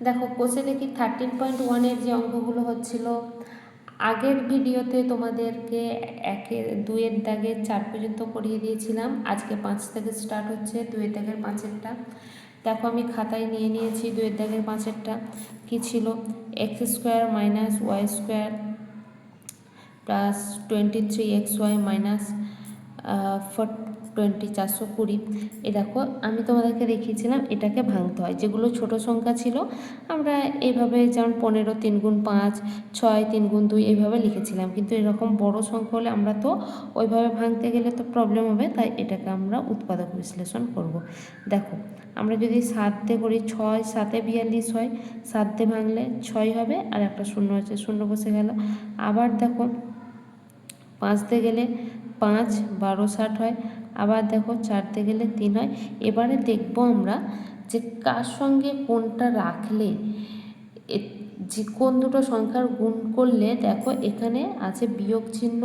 দেখো কোষে দেখি 13.1 যে অঙ্কগুলো হচ্ছিল, আগের ভিডিওতে তোমাদেরকে 2-এর দাগে 4 পর্যন্ত করিয়ে দিয়েছিলাম। আজকে 5 থেকে স্টার্ট হচ্ছে 2-এর দাগের 5-এরটা। দেখো আমি খাতায় নিয়ে নিয়েছি 2-এর দাগের 5-এরটা। কী ছিল? x² - y² plus 23xy minus 420 এই দেখো আমি তোমাদেরকে দেখিয়েছিলাম এটাকে ভাঙতে হয়। যেগুলো ছোট সংখ্যা ছিল আমরা এইভাবে, যেমন 15 3 গুণ 5, 6 3 গুণ 2 এইভাবে লিখেছিলাম, কিন্তু এরকম বড় সংখ্যা হলে আমরা তো ওইভাবে ভাঙতে গেলে তো প্রবলেম হবে, তাই এটাকে আমরা উৎপাদক বিশ্লেষণ করব। দেখো আমরা যদি 7 দিয়ে করি, 6 7 42 হয়, 7 দিয়ে ভাঙলে 6 হবে, আর একটা শূন্য আছে, শূন্য বসে গেল। আবার দেখো 5 দিয়ে গেলে 5 12 60 হয়, আবার দেখো 4 দিয়ে গেলে 3 হয়। এবারে দেখব আমরা যে কার সঙ্গে কোনটা রাখলে, যে কোন দুটো সংখ্যার গুণ করলে, দেখো এখানে আছে বিয়োগ চিহ্ন,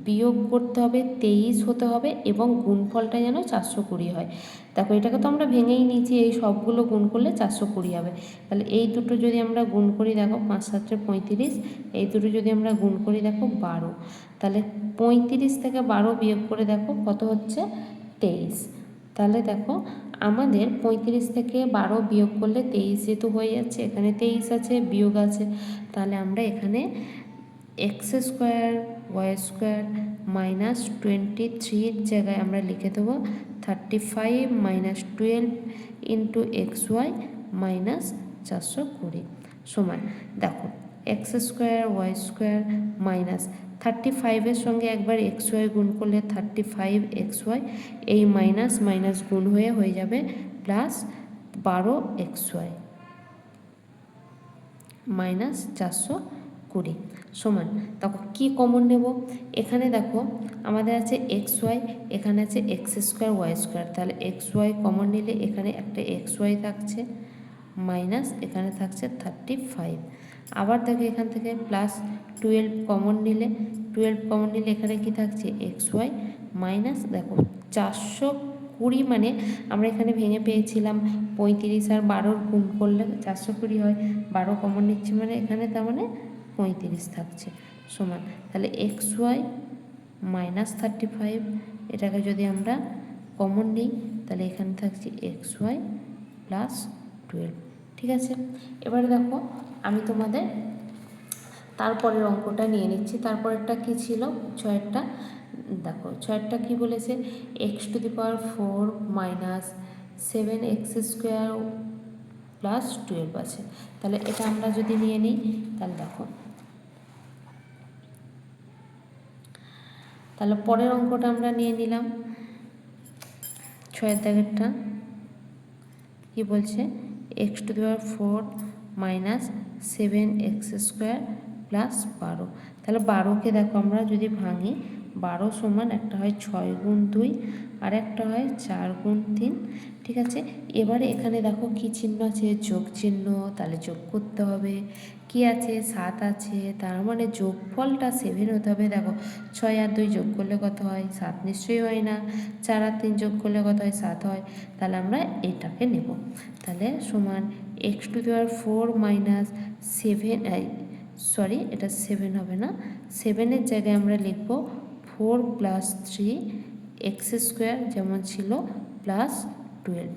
বিয়োগ করতে হবে 23 হতে হবে এবং গুণফলটা যেন 420 হয়। দেখো এটাকে তো আমরা ভেঙেই নিয়েছি, এই সবগুলো গুণ করলে 420 হবে। তাহলে এই দুটো যদি আমরা গুণ করি, দেখো 5 7 35, এই দুটো যদি আমরা গুণ করি দেখো 12, তাহলে 35 থেকে 12 বিয়োগ করে দেখো কত হচ্ছে 23। তাহলে দেখো আমাদের 35 থেকে 12 বিয়োগ করলে 23 যেহেতু হয়ে যাচ্ছে, এখানে 23 আছে, বিয়োগ আছে, তাহলে আমরা এখানে x² y² মাইনাস 23 জায়গায় আমরা লিখে দেবো 35 মাইনাস 12 ইন্টু xy মাইনাস 420 সমান, দেখো x² y² মাইনাস 35-এর সঙ্গে একবার xy গুণ করলে 35xy, এই মাইনাস মাইনাস গুণ হয়ে যাবে প্লাস 12xy মাইনাস 420 সমান। দেখো কী কমন নেব, এখানে দেখো আমাদের আছে xy, এখানে আছে x² y², তাহলে xy কমন নিলে এখানে একটা xy থাকছে, মাইনাস এখানে থাকছে 35। আবার দেখো এখান থেকে প্লাস 12 কমন নিলে, 12 কমন নিলে এখানে কি থাকছে xy মাইনাস, দেখো 420, মানে আমরা এখানে ভেঙে পেয়েছিলাম 35 আর 12 গুণ করলে 420 হয়, 12 কমন নিচ্ছি মানে এখানে তার মানে 35 থাকছে সমান। তাহলে xy মাইনাস 35, এটাকে যদি আমরা কমন নিই তাহলে এখানে থাকছে xy প্লাস 12। ঠিক আছে, এবারে দেখো আমি তোমাদের তারপরের অঙ্কটা নিয়ে নিচ্ছি। তারপরেরটা কী ছিল? 6-এরটা দেখো, 6-এরটা কী বলেছে? x⁴ মাইনাস 7x² প্লাস 12 আছে। তাহলে এটা আমরা যদি নিয়ে নিই তাহলে দেখো, তাহলে পরের অঙ্কটা আমরা নিয়ে নিলাম। 6-এর দাগেরটা কী বলছে? x⁴ minus 7x² plus 12। তাহলে 12কে দেখো আমরা যদি ভাঙি, 12 সমান একটা হয় 6 গুণ 2 আর একটা হয় 4 গুণ 3। ঠিক আছে, এবারে এখানে দেখো কী চিহ্ন আছে? যোগ চিহ্ন, তাহলে যোগ করতে হবে। কি আছে? 7 আছে, তার মানে যোগফলটা 7 হতে হবে। দেখো 6 আর 2 যোগ করলে কত হয়? 7 নিশ্চয়ই হয় না। 4 আর 3 যোগ করলে কত হয়? 7 হয়। তাহলে আমরা এটাকে নেব। তাহলে সমান x⁴ মাইনাস 7, সরি এটা 7 হবে না, 7-এর জায়গায় আমরা লিখব 4 প্লাস 3x² যেমন ছিল প্লাস 12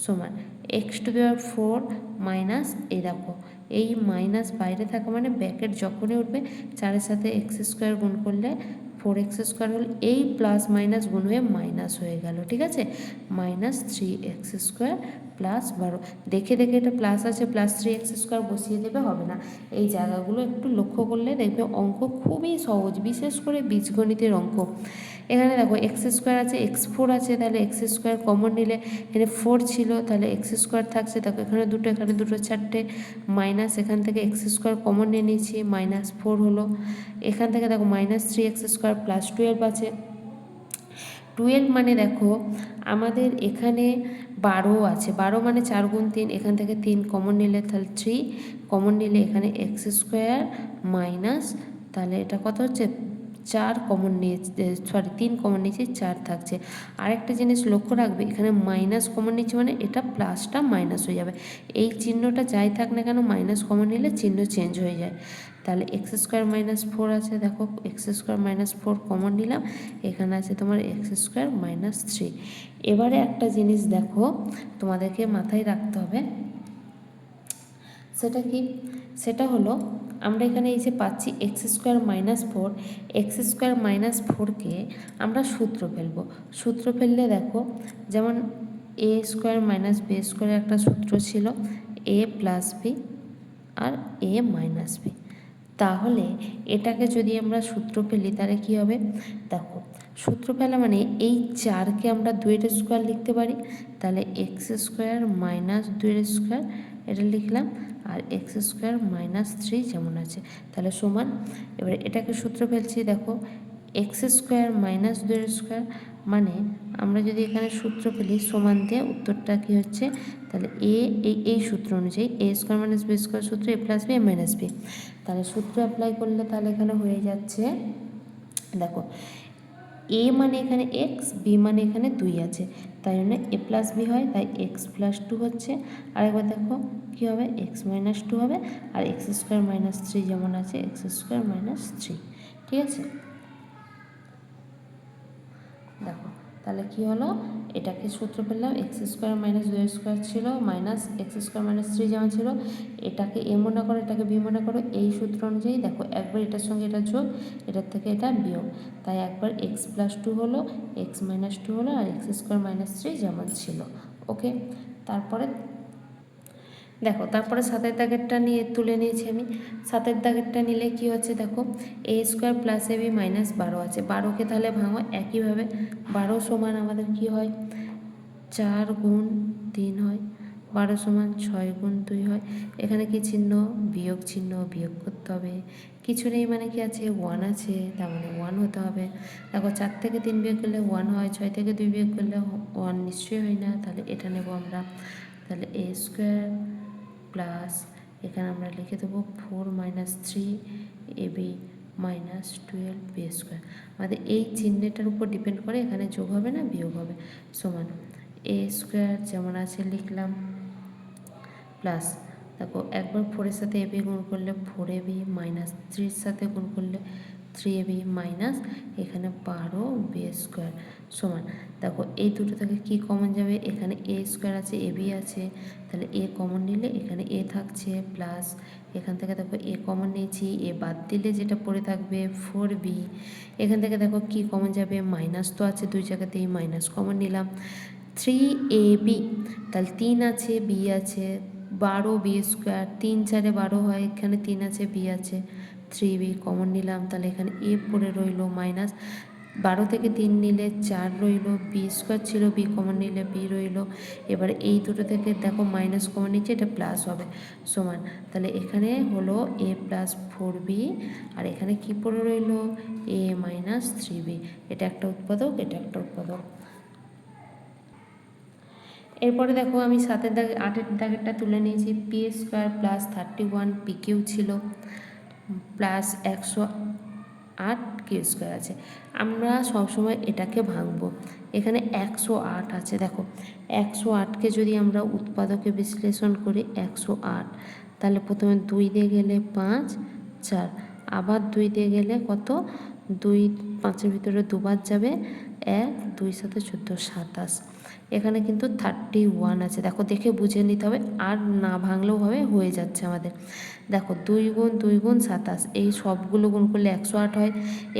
সমান x⁴ মাইনাস, এই দেখো এই মাইনাস বাইরে থাকা মানে ব্র্যাকেট যখনই উঠবে 4-এর সাথে x² গুণ করলে 4x² হল, এই প্লাস মাইনাস গুণ হয়ে মাইনাস হয়ে গেল। ঠিক আছে, মাইনাস 3x² প্লাস 12। দেখে দেখে এটা প্লাস আছে, প্লাস 3x² বসিয়ে দেবে, হবে না। এই জায়গাগুলো একটু লক্ষ্য করলে দেখবে অঙ্ক খুবই সহজ, বিশেষ করে বীজগণিতের অঙ্ক। এখানে দেখো x² আছে, x4 আছে, তাহলে x² কমন নিলে এখানে 4 ছিল, তাহলে x² থাকছে। দেখো এখানে দুটো, এখানে দুটো, 4টে, মাইনাস এখান থেকে x² কমন নিয়ে নিয়েছি, মাইনাস 4 হলো। এখান থেকে দেখো মাইনাস 3x² প্লাস 12 আছে। 12 মানে দেখো আমাদের এখানে 12 আছে, 12 মানে 4 গুণ 3, এখান থেকে 3 কমন নিলে তাহলে 3 কমন নিলে এখানে x² মাইনাস, তাহলে এটা কত হচ্ছে 4 কমন নিয়েছে, সরি 3 কমন নিয়েছি, 4 থাকছে। আরেকটা জিনিস লক্ষ্য রাখবে, এখানে মাইনাস কমন নিচ্ছে মানে এটা প্লাসটা মাইনাস হয়ে যাবে। এই চিহ্নটা যাই থাক না কেন মাইনাস কমন নিলে চিহ্ন চেঞ্জ হয়ে যায়। তাহলে এক্স স্কোয়ার মাইনাস 4 আছে, দেখো এক্স স্কোয়ার মাইনাস 4 কমন নিলাম, এখানে আছে তোমার এক্স স্কোয়ার মাইনাস 3। এবারে একটা জিনিস দেখো তোমাদেরকে মাথায় রাখতে হবে, সেটা কি, সেটা হলো আমরা এখানে এই যে পাচ্ছি x square minus 4, x square minus 4কে আমরা সূত্র ফেলবো। সূত্র ফেললে দেখো যেমন এ স্কোয়ার মাইনাস বি স্কোয়ারের একটা সূত্র ছিল এ প্লাস বি আর এ মাইনাস বি। তাহলে এটাকে যদি আমরা সূত্র ফেলি তাহলে কী হবে, দেখো সূত্র ফেলা মানে এই 4কে আমরা 2 এর স্কোয়ার লিখতে পারি, তাহলে এক্স স্কোয়ার মাইনাস 2 এর স্কোয়ার এটা লিখলাম, আর এক্স স্কোয়ার মাইনাস 3 যেমন আছে, তাহলে সমান। এবার এটাকে সূত্র ফেলছি, দেখো এক্স স্কোয়ার মাইনাস 2 এর স্কোয়ার মানে আমরা যদি এখানে সূত্র ফেলি সমান দিয়ে উত্তরটা কী হচ্ছে, তাহলে এই সূত্র অনুযায়ী এ স্কোয়ার মাইনাস বি স্কোয়ার সূত্র এ plus B A minus B. তাহলে সূত্র অ্যাপ্লাই করলে তাহলে এখানে হয়ে যাচ্ছে, দেখো এ মানে এখানে এক্স, বি মানে এখানে 2 আছে, তাই জন্য এ প্লাস বি হয়, তাই এক্স প্লাস 2 হচ্ছে। আর একবার দেখো কী হবে, এক্স মাইনাস 2 হবে, আর এক্স স্কোয়ার মাইনাস 3 যেমন আছে এক্স স্কোয়ার মাইনাস 3, ঠিক আছে। দেখো তাহলে কি হলো, এটাকে সূত্র পেলাম এক্স স্কোয়ার মাইনাস 2 স্কোয়ার ছিল মাইনাস এক্স স্কোয়ার মাইনাস 3 যেমন ছিল, এটাকে এ মনে করো এটাকে বি মনে করো, এই সূত্র অনুযায়ী দেখো একবার এটার সঙ্গে এটা যোগ, এটার থেকে এটা বিয়োগ, তাই একবার এক্স প্লাস 2 হলো, এক্স মাইনাস 2 হলো, আর এক্স স্কোয়ার মাইনাস 3 যেমন ছিল। ওকে, তারপরে দেখো তারপরে 7 দাগেরটা নিয়ে তুলে নিয়েছি আমি। 7 দাগেরটা নিলে কি হচ্ছে, দেখো এ square plus a B minus 12 আছে, 12কে তাহলে ভাঙো একইভাবে, 12 সমান আমাদের কি হয় 4 গুণ 3 হয়, 12 সমান 6 গুণ 2 হয়। এখানে কি চিহ্ন, বিয়োগ চিহ্ন, বিয়োগ করতে হবে, কিছু নেই মানে কি আছে 1 আছে, তার মানে 1 হতে হবে। দেখো 4 থেকে 3 বিয়োগ করলে 1 হয়, 6 থেকে 2 বিয়োগ করলে 1 নিশ্চয়ই হয় না, তাহলে এটা নেব আমরা। তাহলে এ স্কোয়ার প্লাস এখানে আমরা লিখে দেবো 4 minus 3 A B minus 12 B square. আমাদের এই চিহ্নটার উপর ডিপেন্ড করে এখানে যোগ হবে না বিয়োগ হবে, সমান এ স্কোয়ার যেমন আছে লিখলাম প্লাস, দেখো একবার 4-এর সাথে এ বি গুণ করলে 4ab মাইনাস 3-র সাথে গুণ করলে 3ab মাইনাস এখানে 12 বি স্কোয়ার সমান। দেখো এই দুটো থেকে কি কমন যাবে, এখানে এ স্কোয়ার আছে এ বি আছে, তাহলে এ কমন নিলে এখানে এ থাকছে প্লাস এখান থেকে দেখো এ কমন নিয়েছি, এ বাদ দিলে যেটা পড়ে থাকবে 4b। এখান থেকে দেখো কি কমন যাবে, মাইনাস তো আছে দুই জায়গাতেই, মাইনাস কমন নিলাম 3ab, তাহলে 3 আছে বি আছে 12 বি স্কোয়ার, 3 4-এ 12 হয়, এখানে 3 আছে বি আছে 3b কমন নিলাম, তাহলে এখানে এ পড়ে রইলো মাইনাস 12 থেকে 3 নিলে 4 রইলো, বি স্কোয়ার ছিল বি কমন নিলে বি রইলো। এবারে এই দুটো থেকে দেখো মাইনাস কমন নিচ্ছে, এটা প্লাস হবে সমান, তাহলে এখানে হলো এ প্লাস 4b, আর এখানে কি পড়ে রইলো এ মাইনাস 3b। এটা একটা উৎপাদক, এটা একটা উৎপাদক। এরপরে দেখো আমি 7-এর দাগে 8-এর দাগেরটা তুলে নিয়েছি, P square plus 31 P Q ছিল প্লাস 108 কিউ স্কোয়ার আছে। আমরা সবসময় এটাকে ভাঙবো, এখানে 108 আছে, দেখো 108কে যদি আমরা উৎপাদকে বিশ্লেষণ করি 108, তাহলে প্রথমে 2 দিয়ে গেলে 5 4, আবার 2 দিয়ে গেলে কত 2 5-এর ভিতরে দুবার যাবে 1 2 7 14 27, এখানে কিন্তু 31 আছে, দেখো দেখে বুঝে নিতে হবে, আর না ভাঙলেও হবে, হয়ে যাচ্ছে আমাদের। দেখো 2 গুণ 2 গুণ 27, এই সবগুলো গুণ করলে 108 হয়,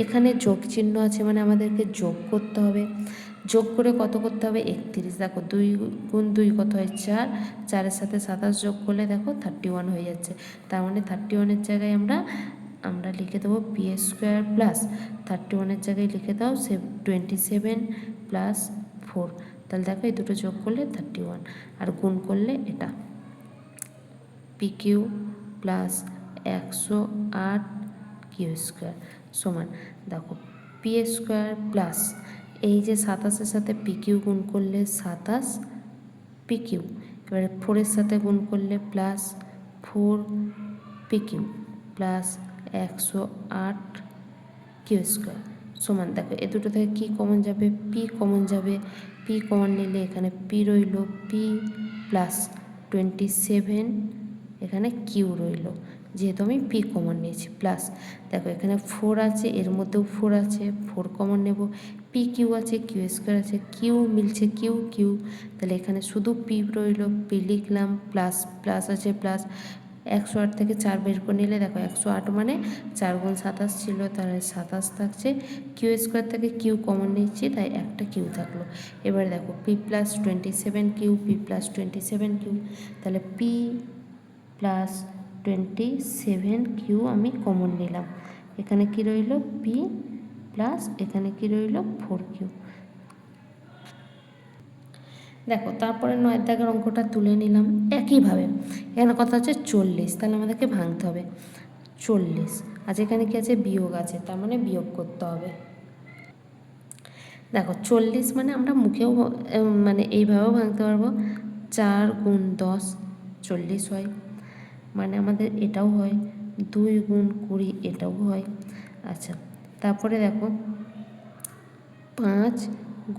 এখানে যোগ চিহ্ন আছে মানে আমাদেরকে যোগ করতে হবে, যোগ করে কত করতে হবে 31, দেখো 2 গুণ 2 কত হয় 4, 4-এর সাথে 27 যোগ করলে দেখো 31 হয়ে যাচ্ছে, তার মানে 31-এর জায়গায় আমরা লিখে দেবো পি স্কোয়ার প্লাস 31-এর জায়গায় লিখে দাও 27 প্লাস 4, তাহলে দেখো এই দুটো যোগ করলে 31, আর গুণ করলে এটা P Q plus 108 Q square সমান, দেখো পি স্কোয়ার প্লাস এই যে 27-এর সাথে পি কিউ গুণ করলে 27 পি কিউ, এবারে 4-এর সাথে গুণ করলে plus 4 P Q plus 108 Q square সমান, দেখো এ দুটো থেকে কী কমন যাবে, পি কমন যাবে, পি কমন নিলে এখানে পি রইল পি প্লাস 27, এখানে কিউ রইল, যেহেতু আমি পি কমন নিয়েছি, প্লাস দেখো এখানে 4 আছে, এর মধ্যেও 4 আছে, 4 কমন নেব, পি কিউ আছে, কিউ স্কোয়ার আছে, কিউ মিলছে কিউ কিউ, তাহলে এখানে শুধু পি রইল, পি লিখলাম, প্লাস প্লাস আছে প্লাস, 108 থেকে 4 বের করে নিলে দেখো 108 মানে 4 গুণ 27 ছিল, তাহলে 27 থাকছে, কিউ স্কোয়ার থেকে কিউ কমন নিচ্ছি তাই একটা কিউ থাকলো। এবারে দেখো P plus 27 Q, P plus 27 Q, তাহলে পি প্লাস 27 কিউ আমি কমন নিলাম, এখানে কি রইল পি প্লাস এখানে কি রইল 4 কিউ। দেখো তারপরে 9 দাগের অঙ্কটা তুলে নিলাম একইভাবে, এখানে কথা হচ্ছে 40, তাহলে আমাদেরকে ভাঙতে হবে 40, আজ এখানে কি আছে বিয়োগ আছে, তার মানে বিয়োগ করতে হবে। দেখো 40 মানে আমরা মুখেও মানে এইভাবেও ভাঙতে পারবো, 4 গুণ 10 40 হয়, মানে আমাদের এটাও হয়, 2 গুণ 20 এটাও হয়। আচ্ছা তারপরে দেখো 5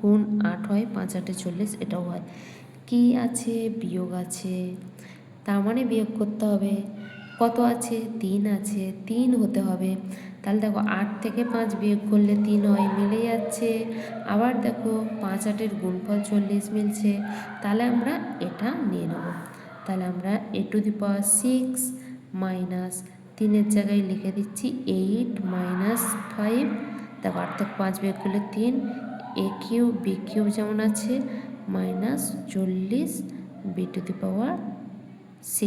গুণ 8 হয়, 5 8 40 এটাও হয়, কি আছে বিয়োগ আছে, তার মানে বিয়োগ করতে হবে, কত আছে 3 আছে, 3 হতে হবে, তাহলে দেখো 8 থেকে 5 বিয়োগ করলে 3 হয়, মিলে যাচ্ছে, আবার দেখো 5 8-এর গুণফল 40 মিলছে, তাহলে আমরা এটা নিয়ে নেব, তাহলে আমরা a⁻6 মাইনাস 3-এর জায়গায় লিখে দিচ্ছি 8 মাইনাস 5, দেখো 8 থেকে 5 বিয়োগ করলে 3, এ কিউ বি কিউ যেমন আছে মাইনাস 40 b⁻6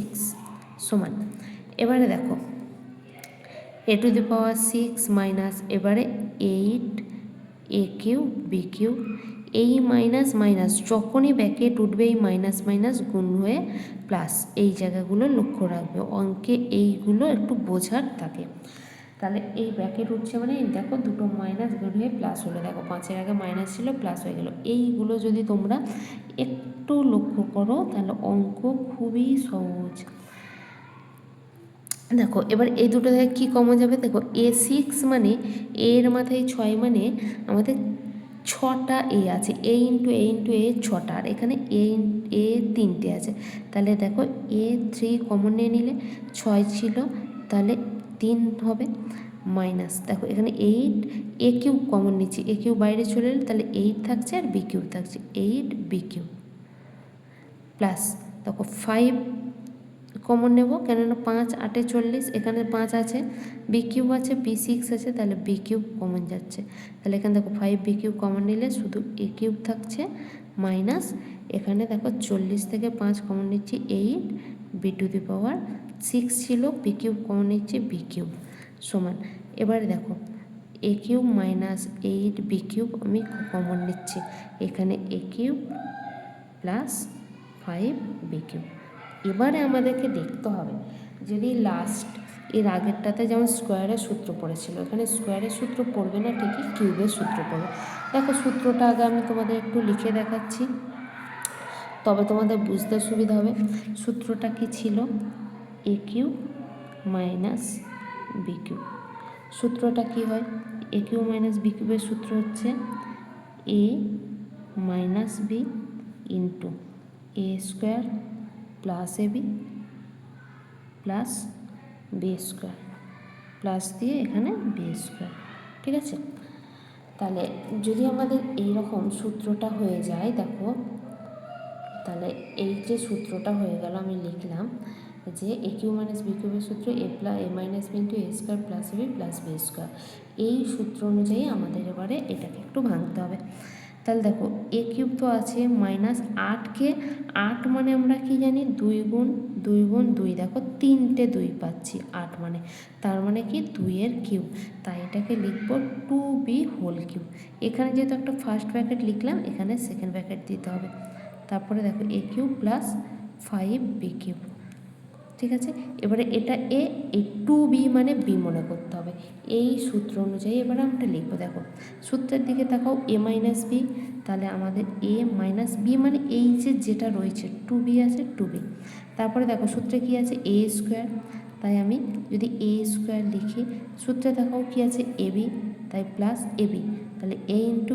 সমান, এবারে দেখো a⁻6 মাইনাস এবারে 8 এ কিউ বি কিউ, এই মাইনাস মাইনাস যখনই ব্যাকেট উঠবে এই মাইনাস মাইনাস গুণ হয়ে প্লাস, এই জায়গাগুলো লক্ষ্য রাখবে, অঙ্কে এইগুলো একটু বোঝার থাকে, তাহলে এই ব্র্যাকেট উঠছে মানে দেখো দুটো মাইনাস গুণ হয়ে প্লাস হলো, দেখো 5-এর আগে মাইনাস ছিল প্লাস হয়ে গেল, এইগুলো যদি তোমরা একটু লক্ষ্য করো তাহলে অঙ্ক খুবই সহজ। দেখো এবার এই দুটো থেকে কী কমন যাবে, দেখো a6 মানে এর মাথায় 6 মানে আমাদের 6টা এ আছে, এ ইন্টু এ 6টা, আর এখানে এ 3টে আছে, তাহলে দেখো a3 কমন নিয়ে নিলে 6 ছিল তাহলে 3 হবে, মাইনাস দেখো এখানে 8 এ কিউব কমন নিচ্ছি, এ কিউব বাইরে চলে এলে তাহলে 8 থাকছে আর বি কিউব থাকছে 8 বি কিউব, প্লাস দেখো 5 কমন নেব, কেননা 5 8-এ 40, এখানে 5 আছে, বি কিউব আছে b6 আছে, তাহলে বি কিউব কমন যাচ্ছে, তাহলে এখানে দেখো 5 বি কিউব কমন নিলে শুধু এ কিউব থাকছে, মাইনাস এখানে দেখো 40 থেকে 5 কমন নিচ্ছি 8 b⁻6 ছিল, বি কিউব কমন নিচ্ছি বি কিউব সমান, এবারে দেখো এ কিউব মাইনাস 8 বি কিউব আমি কমন নিচ্ছি, এখানে এ কিউব প্লাস 5 বি কিউব। এবারে আমাদেরকে দেখতে হবে যদি লাস্ট এর আগেরটাতে যেমন স্কোয়ারের সূত্র পড়েছিল, এখানে স্কোয়ারের সূত্র পড়বে না, ঠিকই কিউবের সূত্র পড়বে। দেখো সূত্রটা আগে আমি তোমাদের একটু লিখে দেখাচ্ছি, তবে তোমাদের বুঝতে সুবিধা হবে। সূত্রটা কি ছিল, এ কিউব মাইনাস বি কিউব, সূত্রটা কি হয়, এ কিউব মাইনাস বি কিউবের সূত্র হচ্ছে a minus b into a square plus a b plus b square, plus দিয়ে এখানে বি স্কোয়ার, ঠিক আছে। তাহলে যদি আমাদের এই রকম সূত্রটা হয়ে যায়, দেখো তাহলে এই যে সূত্রটা হয়ে গেল, আমি লিখলাম যে এ কিউ মাইনাস বি কিউবের সূত্র a minus b into a square plus b plus b square, এই সূত্র অনুযায়ী আমাদের এবারে এটাকে একটু ভাঙতে হবে। তাহলে দেখো এ কিউব তো আছে, মাইনাস 8কে 8 মানে আমরা কি জানি 2 গুণ 2, দেখো 3টে 2 পাচ্ছি 8 মানে, তার মানে কি 2-এর কিউব, তাই এটাকে লিখব 2b হোল কিউব, এখানে যেহেতু একটা ফার্স্ট ব্র্যাকেট লিখলাম এখানে সেকেন্ড ব্র্যাকেট দিতে হবে, তারপরে দেখো এ কিউব প্লাস 5b কিউব, ঠিক আছে। এবারে এটা এ, এই 2b মানে বি মনে করতে হবে, এই সূত্র অনুযায়ী এবারে আমরা লিখবো, দেখো সূত্রের দিকে তাকাও এ মাইনাস বি, তাহলে আমাদের এ মাইনাস বি মানে এই যে যেটা রয়েছে 2b আছে 2b, তারপরে দেখো সূত্রে কি আছে এ স্কোয়ার, তাই আমি যদি এ স্কোয়ার লিখি, সূত্রে দেখাও কি আছে এ বি, তাই প্লাস এ বি, তাহলে এ ইন্টু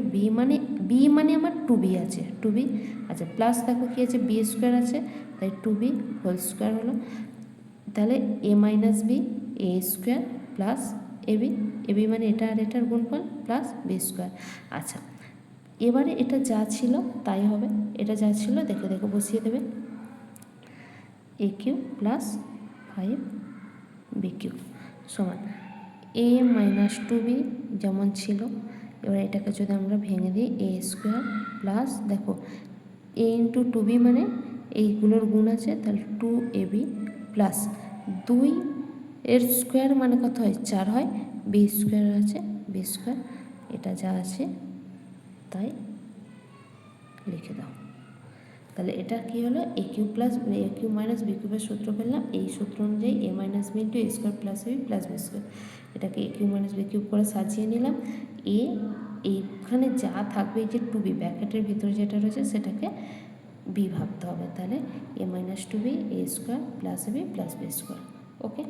বি মানে আমার টু বি আছে, টু বি। আচ্ছা প্লাস দেখো কী আছে, বি স্কোয়ার আছে, তাই টু বি হোল স্কোয়ার হলো। তাহলে a minus B a square plus a B মানে এটা আর এটার গুণফল প্লাস বি স্কোয়ার। আচ্ছা এবারে এটা যা ছিল তাই হবে, এটা যা ছিল দেখে দেখে বসিয়ে দেবে, এ কিউ প্লাস 5 বি কিউ সমান এ মাইনাস টু বি যেমন ছিল। এবার এটাকে যদি আমরা ভেঙে দিই, এ স্কোয়ার প্লাস দেখো এ ইন্টু টু বি মানে এইগুলোর গুণ আছে, তাহলে 2ab প্লাস 2 এর স্কোয়ার মানে কত হয়, 4 হয়, বি স্কোয়ার আছে, বি স্কোয়ার এটা যা আছে তাই লিখে দাও। তাহলে এটা কী হলো, a cube plus a cube minus b কিউবের সূত্র পেলাম, এই সূত্র অনুযায়ী a minus b into a square plus b plus b square, এটাকে a cube minus b cube করে সাজিয়ে নিলাম। এইখানে যা থাকবে এই যে টু বি ব্র্যাকেটের ভিতরে যেটা রয়েছে সেটাকে বি ভাবতে হবে, তাহলে a minus two b a square plus b plus b square. Okay.